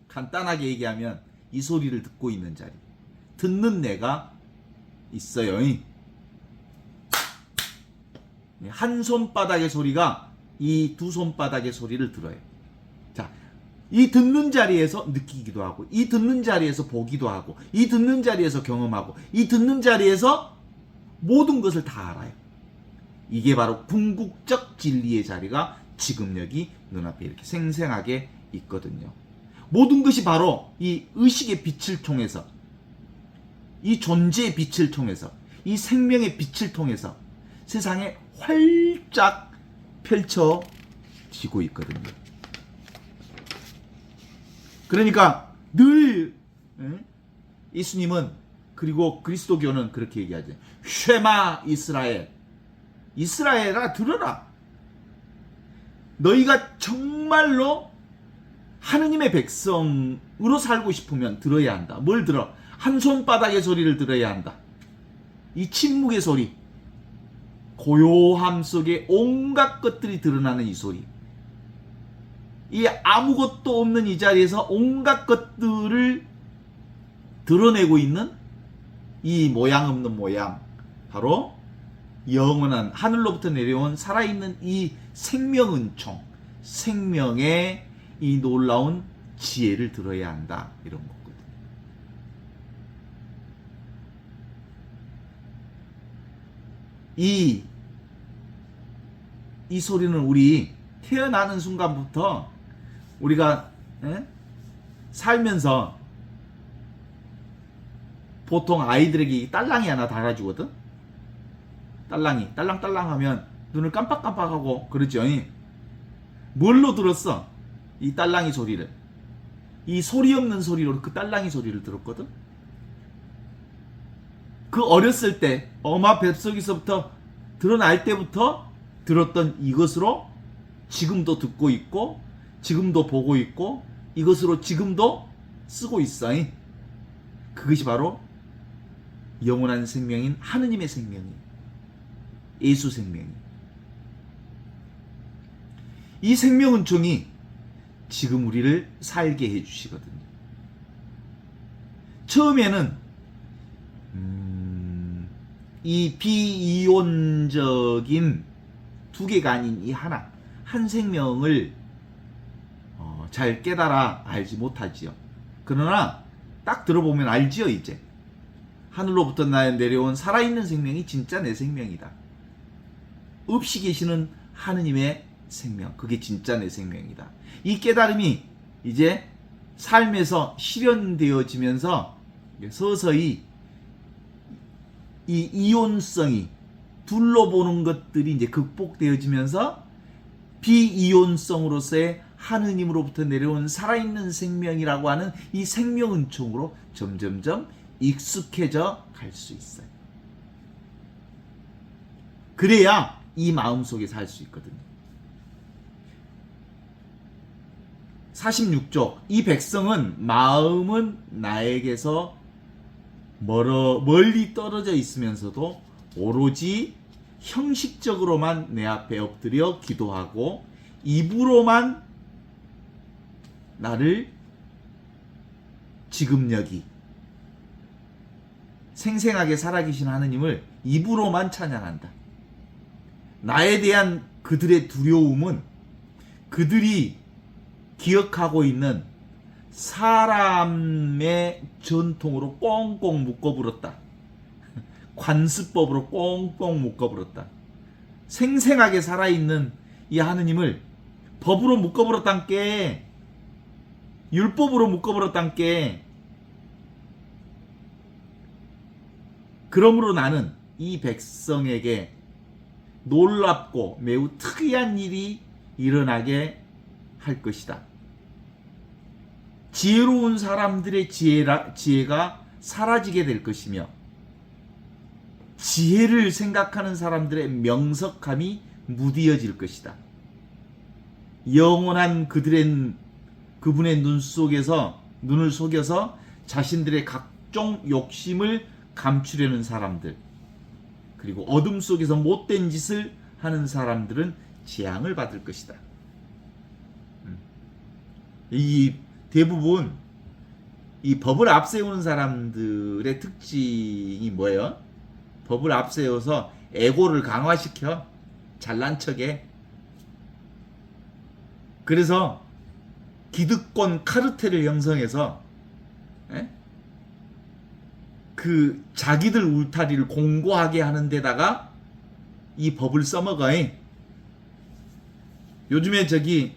간단하게 얘기하면 이 소리를 듣고 있는 자리, 듣는 내가 있어요. 한 손바닥의 소리가 이 두 손바닥의 소리를 들어요. 자, 이 듣는 자리에서 느끼기도 하고, 이 듣는 자리에서 보기도 하고, 이 듣는 자리에서 경험하고, 이 듣는 자리에서 모든 것을 다 알아요. 이게 바로 궁극적 진리의 자리가 지금 여기 눈앞에 이렇게 생생하게 있거든요. 모든 것이 바로 이 의식의 빛을 통해서, 이 존재의 빛을 통해서, 이 생명의 빛을 통해서 세상에 활짝 펼쳐지고 있거든요. 그러니까 늘 예수님은, 그리고 그리스도교는 그렇게 얘기하죠. 쉐마 이스라엘, 이스라엘아 들어라. 너희가 정말로 하느님의 백성으로 살고 싶으면 들어야 한다. 뭘 들어? 한 손바닥의 소리를 들어야 한다. 이 침묵의 소리, 고요함 속에 온갖 것들이 드러나는 이 소리, 이 아무것도 없는 이 자리에서 온갖 것들을 드러내고 있는 이 모양 없는 모양, 바로 영원한 하늘로부터 내려온 살아있는 이 생명은총, 생명의 이 놀라운 지혜를 들어야 한다, 이런 거거든요. 이 소리는 우리 태어나는 순간부터 우리가 살면서 보통 아이들에게 딸랑이 하나 달아주거든. 딸랑이, 딸랑딸랑 하면 눈을 깜빡깜빡하고 그러죠. 뭘로 들었어? 이 딸랑이 소리를. 이 소리 없는 소리로 그 딸랑이 소리를 들었거든. 그 어렸을 때 엄마 뱃속에서부터 드러날 때부터 들었던 이것으로 지금도 듣고 있고, 지금도 보고 있고, 이것으로 지금도 쓰고 있어. 그것이 바로 영원한 생명인 하느님의 생명이, 예수 생명이. 이 생명은총이 지금 우리를 살게 해주시거든요. 처음에는 이 비이온적인 두 개가 아닌 이 하나, 한 생명을 잘 깨달아 알지 못하지요. 그러나 딱 들어보면 알지요. 이제 하늘로부터 내려온 살아있는 생명이 진짜 내 생명이다. 없이 계시는 하느님의 생명, 그게 진짜 내 생명이다. 이 깨달음이 이제 삶에서 실현되어지면서 서서히 이 이온성이, 둘러보는 것들이 이제 극복되어지면서 비이온성으로서의 하느님으로부터 내려온 살아있는 생명이라고 하는 이 생명은총으로 점점점 익숙해져 갈 수 있어요. 그래야 이 마음 속에 살 수 있거든요. 46쪽. 이 백성은 마음은 나에게서 멀리 떨어져 있으면서도 오로지 형식적으로만 내 앞에 엎드려 기도하고 입으로만 나를 지금 여기 생생하게 살아계신 하느님을 입으로만 찬양한다. 나에 대한 그들의 두려움은 그들이 기억하고 있는 사람의 전통으로 꽁꽁 묶어버렸다. 관습법으로 꽁꽁 묶어버렸다. 생생하게 살아있는 이 하느님을 법으로 묶어버렸단께, 율법으로 묶어버렸단께. 그러므로 나는 이 백성에게 놀랍고 매우 특이한 일이 일어나게 할 것이다. 지혜로운 사람들의 지혜가 사라지게 될 것이며 지혜를 생각하는 사람들의 명석함이 무디어질 것이다. 영원한 그분의 눈을 속여서 자신들의 각종 욕심을 감추려는 사람들, 그리고 어둠 속에서 못된 짓을 하는 사람들은 재앙을 받을 것이다. 이 대부분 이 법을 앞세우는 사람들의 특징이 뭐예요? 법을 앞세워서 에고를 강화시켜 잘난 척해. 그래서 기득권 카르텔을 형성해서 그 자기들 울타리를 공고하게 하는 데다가 이 법을 써먹어. 요즘에 저기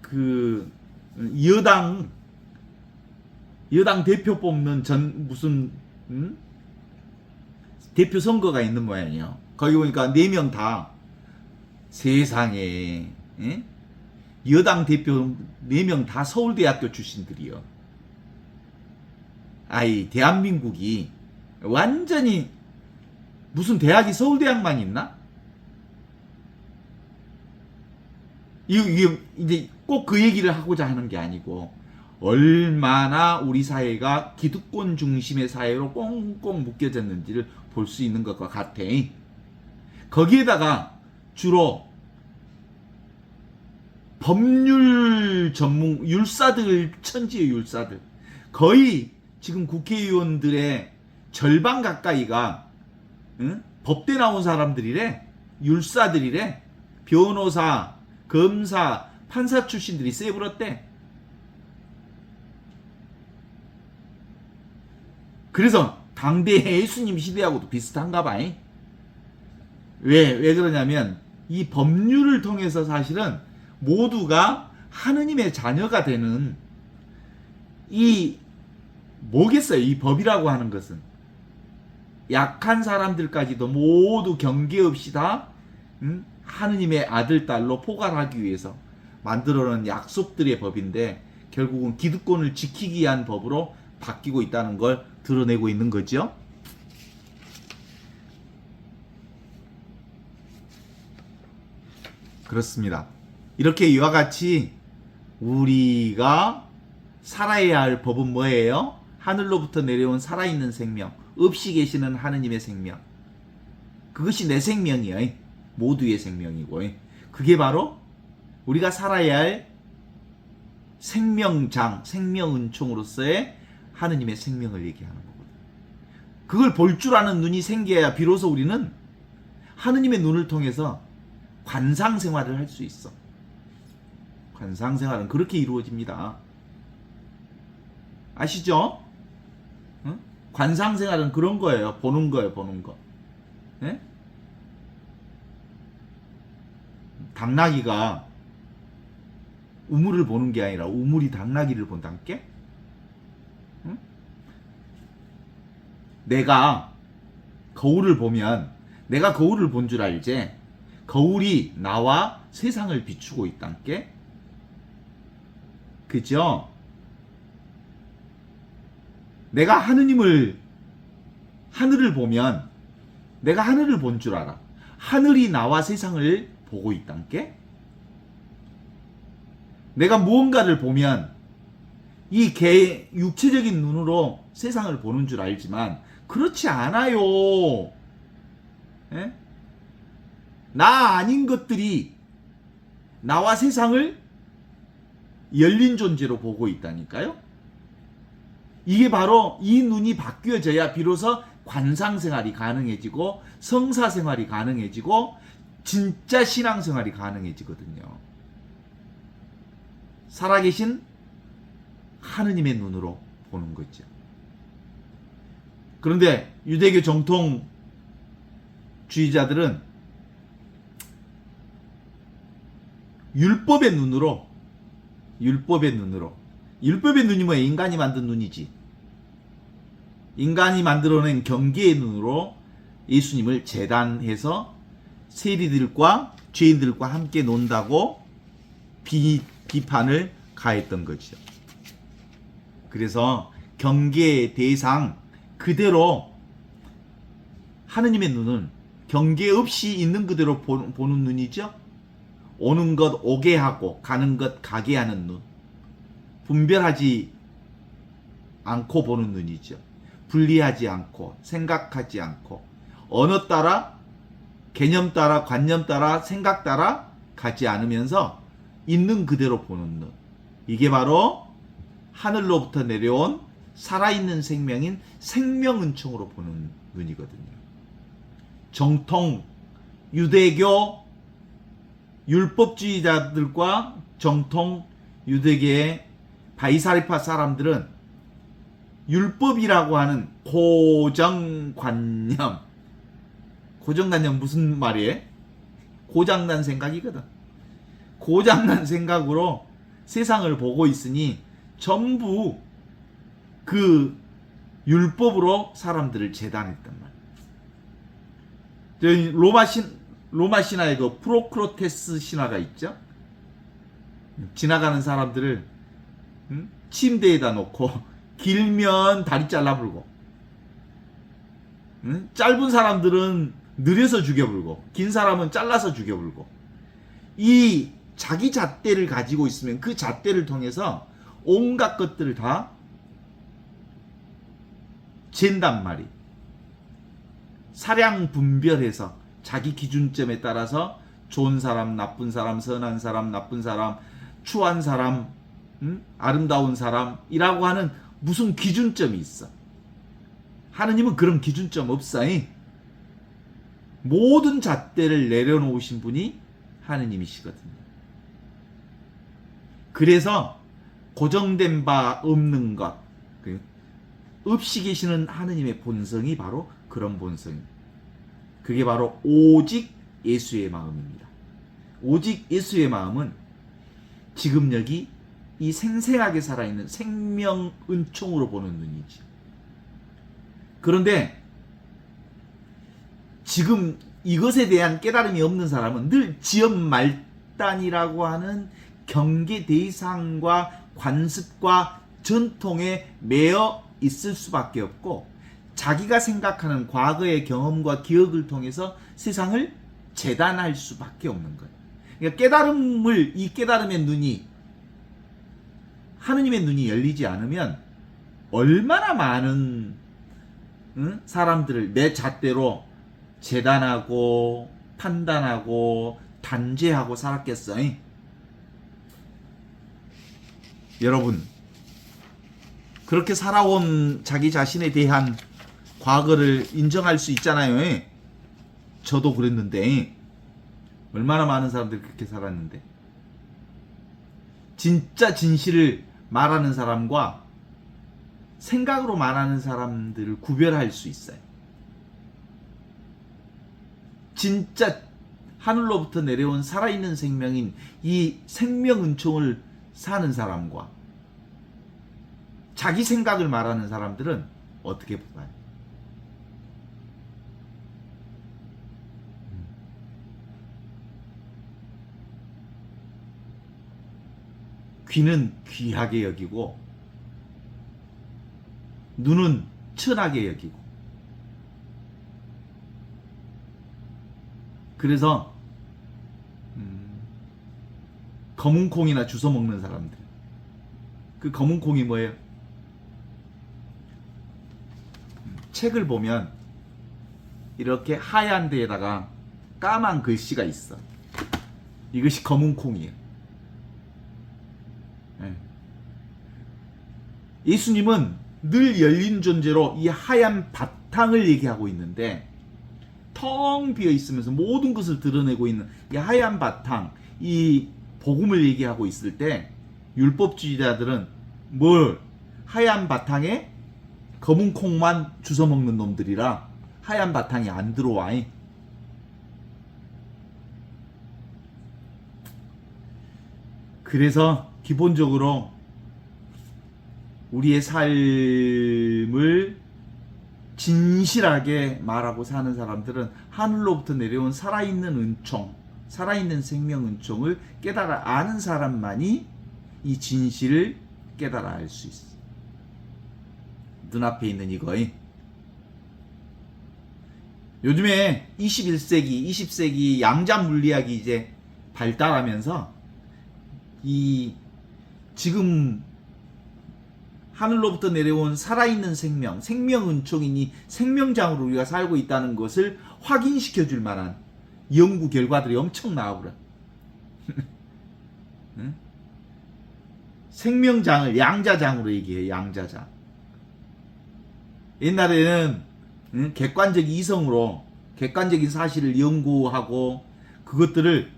그 여당 대표 뽑는 무슨 대표 선거가 있는 모양이에요. 거기 보니까 4명 다 세상에 여당 대표 4명 다 서울대학교 출신들이요. 아이, 대한민국이 완전히 무슨 대학이 서울대학만 있나? 이게 이제 꼭 그 얘기를 하고자 하는 게 아니고 얼마나 우리 사회가 기득권 중심의 사회로 꽁꽁 묶여졌는지를 볼 수 있는 것과 같아. 거기에다가 주로 법률 전문 율사들, 천지의 율사들, 거의 지금 국회의원들의 절반 가까이가 법대 나온 사람들이래. 율사들이래. 변호사, 검사, 판사 출신들이 세부렀대. 그래서 당대 예수님 시대하고도 비슷한가 봐. 왜 그러냐면 이 법률을 통해서 사실은 모두가 하느님의 자녀가 되는 뭐겠어요? 이 법이라고 하는 것은 약한 사람들까지도 모두 경계 없이 다 하느님의 아들, 딸로 포괄하기 위해서 만들어놓은 약속들의 법인데 결국은 기득권을 지키기 위한 법으로 바뀌고 있다는 걸 드러내고 있는 거죠. 그렇습니다. 이렇게 이와 같이 우리가 살아야 할 법은 뭐예요? 하늘로부터 내려온 살아있는 생명, 없이 계시는 하느님의 생명. 그것이 내 생명이에요. 모두의 생명이고. 그게 바로 우리가 살아야 할 생명장, 생명은총으로서의 하느님의 생명을 얘기하는 거거든요. 그걸 볼 줄 아는 눈이 생겨야 비로소 우리는 하느님의 눈을 통해서 관상생활을 할 수 있어. 관상생활은 그렇게 이루어집니다. 아시죠? 응? 관상생활은 그런 거예요. 보는 거예요. 보는 거. 네? 당나귀가 우물을 보는 게 아니라 우물이 당나귀를 본다니까? 응? 내가 거울을 보면 내가 거울을 본 줄 알지? 거울이 나와 세상을 비추고 있다니까? 그죠? 내가 하늘을 보면 내가 하늘을 본 줄 알아. 하늘이 나와 세상을 보고 있단께? 내가 무언가를 보면 이 개 육체적인 눈으로 세상을 보는 줄 알지만 그렇지 않아요. 예? 나 아닌 것들이 나와 세상을 열린 존재로 보고 있다니까요. 이게 바로 이 눈이 바뀌어져야 비로소 관상생활이 가능해지고 성사생활이 가능해지고 진짜 신앙생활이 가능해지거든요. 살아계신 하느님의 눈으로 보는 거죠. 그런데 유대교 정통주의자들은 율법의 눈으로 율법의 눈이 뭐야? 인간이 만든 눈이지. 인간이 만들어낸 경계의 눈으로 예수님을 재단해서 세리들과 죄인들과 함께 논다고 비판을 가했던 거죠. 그래서 경계의 대상 그대로 하느님의 눈은 경계 없이 있는 그대로 보는 눈이죠. 오는 것 오게 하고 가는 것 가게 하는 눈. 분별하지 않고 보는 눈이죠. 분리하지 않고 생각하지 않고 언어 따라 개념 따라 관념 따라 생각 따라 가지 않으면서 있는 그대로 보는 눈. 이게 바로 하늘로부터 내려온 살아있는 생명인 생명은총으로 보는 눈이거든요. 정통 유대교 율법주의자들과 정통 유대계의 바이사리파 사람들은 율법이라고 하는 고정관념 무슨 말이에요? 고장난 생각이거든. 고장난 생각으로 세상을 보고 있으니 전부 그 율법으로 사람들을 재단했단 말이에요. 로마 신화에 그 프로크로테스 신화가 있죠. 지나가는 사람들을 침대에다 놓고 길면 다리 잘라불고 짧은 사람들은 느려서 죽여불고 긴 사람은 잘라서 죽여불고 이 자기 잣대를 가지고 있으면 그 잣대를 통해서 온갖 것들을 다 잰단 말이. 사량 분별해서 자기 기준점에 따라서 좋은 사람, 나쁜 사람, 선한 사람, 나쁜 사람, 추한 사람, 아름다운 사람이라고 하는 무슨 기준점이 있어. 하느님은 그런 기준점 없어요. 모든 잣대를 내려놓으신 분이 하느님이시거든요. 그래서 고정된 바 없는 것, 없이 계시는 하느님의 본성이 바로 그런 본성입니다. 그게 바로 오직 예수의 마음입니다. 오직 예수의 마음은 지금 여기 이 생생하게 살아있는 생명 은총으로 보는 눈이지. 그런데 지금 이것에 대한 깨달음이 없는 사람은 늘 지연 말단이라고 하는 경계 대상과 관습과 전통에 매여 있을 수밖에 없고 자기가 생각하는 과거의 경험과 기억을 통해서 세상을 재단할 수밖에 없는 거예요. 그러니까 이 깨달음의 눈이 하느님의 눈이 열리지 않으면 얼마나 많은 사람들을 내 잣대로 재단하고 판단하고 단죄하고 살았겠어요. 여러분, 그렇게 살아온 자기 자신에 대한 과거를 인정할 수 있잖아요. 저도 그랬는데 얼마나 많은 사람들이 그렇게 살았는데 진짜 진실을 말하는 사람과 생각으로 말하는 사람들을 구별할 수 있어요. 진짜 하늘로부터 내려온 살아있는 생명인 이 생명 은총을 사는 사람과 자기 생각을 말하는 사람들은 어떻게 봐요? 귀는 귀하게 여기고 눈은 천하게 여기고 그래서 검은 콩이나 주워 먹는 사람들. 그 검은 콩이 뭐예요? 책을 보면 이렇게 하얀 데에다가 까만 글씨가 있어. 이것이 검은 콩이에요. 예. 예수님은 늘 열린 존재로 이 하얀 바탕을 얘기하고 있는데, 텅 비어 있으면서 모든 것을 드러내고 있는 이 하얀 바탕, 이 복음을 얘기하고 있을 때 율법주의자들은 뭘, 하얀 바탕에 검은 콩만 주워 먹는 놈들이라 하얀 바탕이 안 들어와. 그래서 기본적으로 우리의 삶을 진실하게 말하고 사는 사람들은 하늘로부터 내려온 살아있는 은총, 살아있는 생명 은총을 깨달아 아는 사람만이 이 진실을 깨달아 알 수 있어. 눈앞에 있는 이거. 요즘에 21세기, 20세기 양자 물리학이 이제 발달하면서 이 지금 하늘로부터 내려온 살아있는 생명, 생명 은총이니 생명장으로 우리가 살고 있다는 것을 확인시켜 줄 만한 연구 결과들이 엄청 나오더라. 응? 생명장을 양자장으로 얘기해. 양자장. 옛날에는 객관적 이성으로 객관적인 사실을 연구하고 그것들을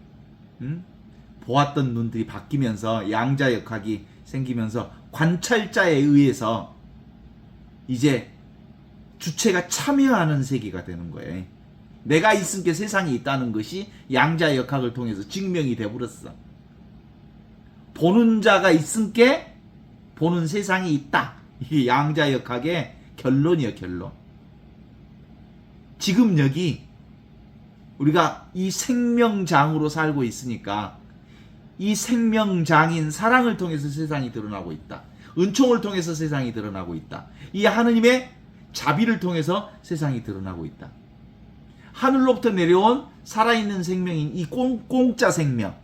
보았던 눈들이 바뀌면서 양자역학이 생기면서 관찰자에 의해서 이제 주체가 참여하는 세계가 되는 거예요. 내가 있으니까 세상이 있다는 것이 양자역학을 통해서 증명이 되버렸어. 보는 자가 있으니까 보는 세상이 있다. 이게 양자역학의 결론이에요, 결론. 지금 여기 우리가 이 생명장으로 살고 있으니까 이 생명장인 사랑을 통해서 세상이 드러나고 있다. 은총을 통해서 세상이 드러나고 있다. 이 하느님의 자비를 통해서 세상이 드러나고 있다. 하늘로부터 내려온 살아있는 생명인 이 공짜 생명,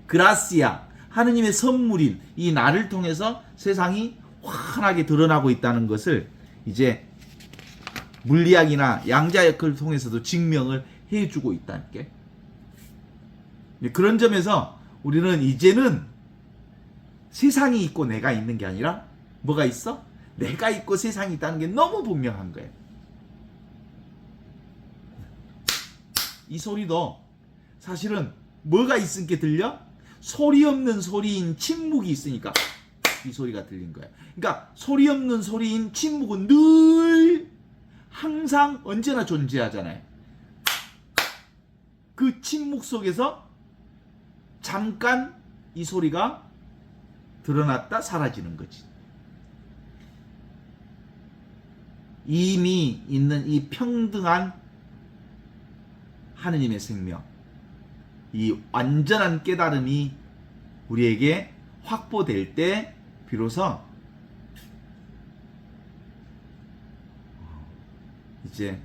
그라시아, 하느님의 선물인 이 나를 통해서 세상이 환하게 드러나고 있다는 것을 이제 물리학이나 양자역학을 통해서도 증명을 해주고 있다는 게. 그런 점에서 우리는 이제는 세상이 있고 내가 있는 게 아니라 뭐가 있어? 내가 있고 세상이 있다는 게 너무 분명한 거예요. 이 소리도 사실은 뭐가 있으니까 들려? 소리 없는 소리인 침묵이 있으니까 이 소리가 들린 거예요. 그러니까 소리 없는 소리인 침묵은 늘 항상 언제나 존재하잖아요. 그 침묵 속에서 잠깐 이 소리가 드러났다 사라지는 거지. 이미 있는 이 평등한 하느님의 생명, 이 완전한 깨달음이 우리에게 확보될 때 비로소 이제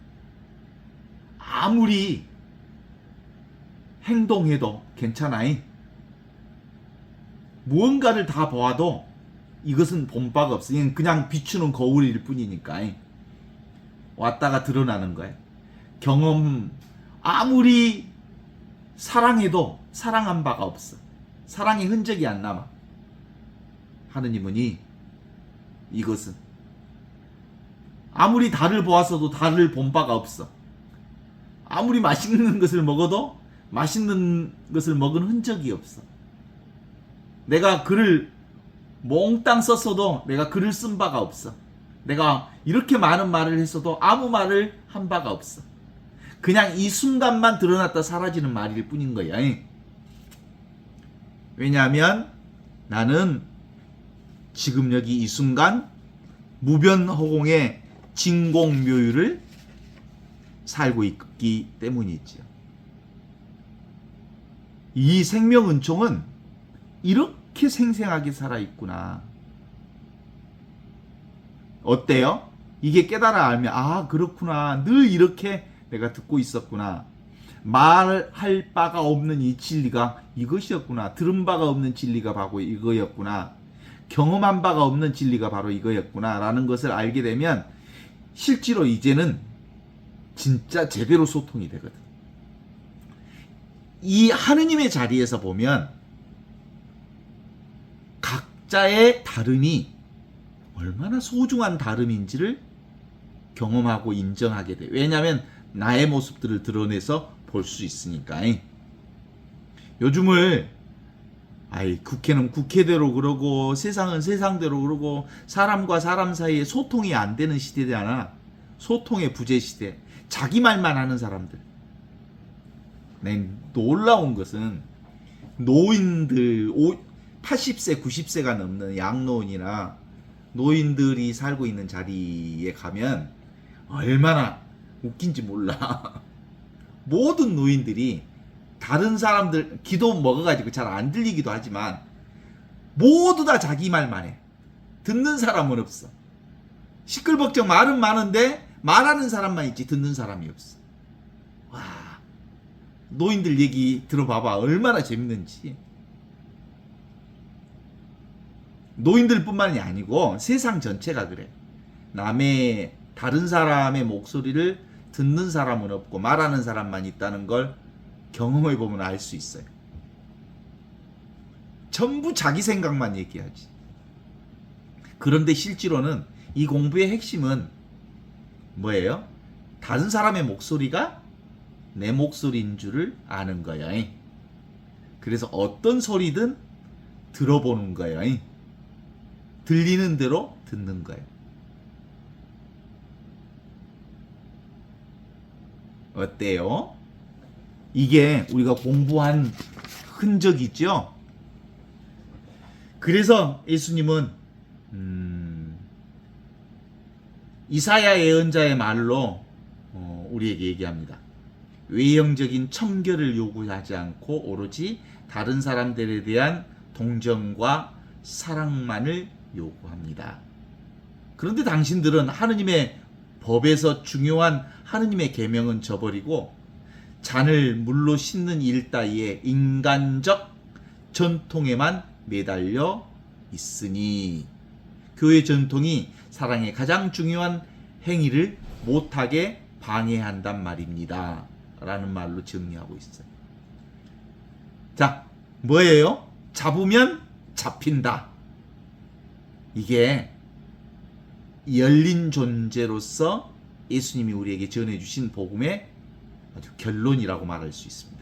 아무리 행동해도 괜찮아요. 무언가를 다 보아도 이것은 본 바가 없어. 그냥 비추는 거울일 뿐이니까 왔다가 드러나는 거예요. 경험, 아무리 사랑해도 사랑한 바가 없어. 사랑의 흔적이 안 남아. 하느님은 이것은 아무리 달을 보았어도 달을 본 바가 없어. 아무리 맛있는 것을 먹어도 맛있는 것을 먹은 흔적이 없어. 내가 글을 몽땅 썼어도 내가 글을 쓴 바가 없어. 내가 이렇게 많은 말을 했어도 아무 말을 한 바가 없어. 그냥 이 순간만 드러났다 사라지는 말일 뿐인 거야. 왜냐하면 나는 지금 여기 이 순간 무변허공의 진공묘유를 살고 있기 때문이지요. 이 생명은총은 이렇게 생생하게 살아있구나. 어때요? 이게 깨달아 알면 아 그렇구나. 늘 이렇게 내가 듣고 있었구나. 말할 바가 없는 이 진리가 이것이었구나. 들은 바가 없는 진리가 바로 이거였구나. 경험한 바가 없는 진리가 바로 이거였구나. 라는 것을 알게 되면 실제로 이제는 진짜 제대로 소통이 되거든. 이 하느님의 자리에서 보면 각자의 다름이 얼마나 소중한 다름인지를 경험하고 인정하게 돼. 왜냐하면 나의 모습들을 드러내서 볼 수 있으니까. 요즘을 국회는 국회대로 그러고 세상은 세상대로 그러고 사람과 사람 사이에 소통이 안 되는 시대잖아. 소통의 부재 시대. 자기 말만 하는 사람들. 놀라운 것은 노인들 80세 90세가 넘는 양노인이나 노인들이 살고 있는 자리에 가면 얼마나 웃긴지 몰라. 모든 노인들이 다른 사람들 기도 먹어가지고 잘 안 들리기도 하지만 모두 다 자기 말만 해. 듣는 사람은 없어. 시끌벅적 말은 많은데 말하는 사람만 있지 듣는 사람이 없어. 와, 노인들 얘기 들어봐봐. 얼마나 재밌는지. 노인들뿐만이 아니고 세상 전체가 그래. 다른 사람의 목소리를 듣는 사람은 없고 말하는 사람만 있다는 걸 경험해 보면 알 수 있어요. 전부 자기 생각만 얘기하지. 그런데 실제로는 이 공부의 핵심은 뭐예요? 다른 사람의 목소리가 내 목소리인 줄을 아는 거예요. 그래서 어떤 소리든 들어보는 거예요. 들리는 대로 듣는 거예요. 어때요? 이게 우리가 공부한 흔적이죠? 그래서 예수님은 이사야 예언자의 말로 우리에게 얘기합니다. 외형적인 청결을 요구하지 않고 오로지 다른 사람들에 대한 동정과 사랑만을 요구합니다. 그런데 당신들은 하느님의 법에서 중요한 하느님의 계명은 저버리고 잔을 물로 씻는 일 따위에 인간적 전통에만 매달려 있으니 교회 전통이 사랑의 가장 중요한 행위를 못하게 방해한단 말입니다. 라는 말로 정리하고 있어요. 자, 뭐예요? 잡으면 잡힌다. 이게 열린 존재로서 예수님이 우리에게 전해주신 복음의 아주 결론이라고 말할 수 있습니다.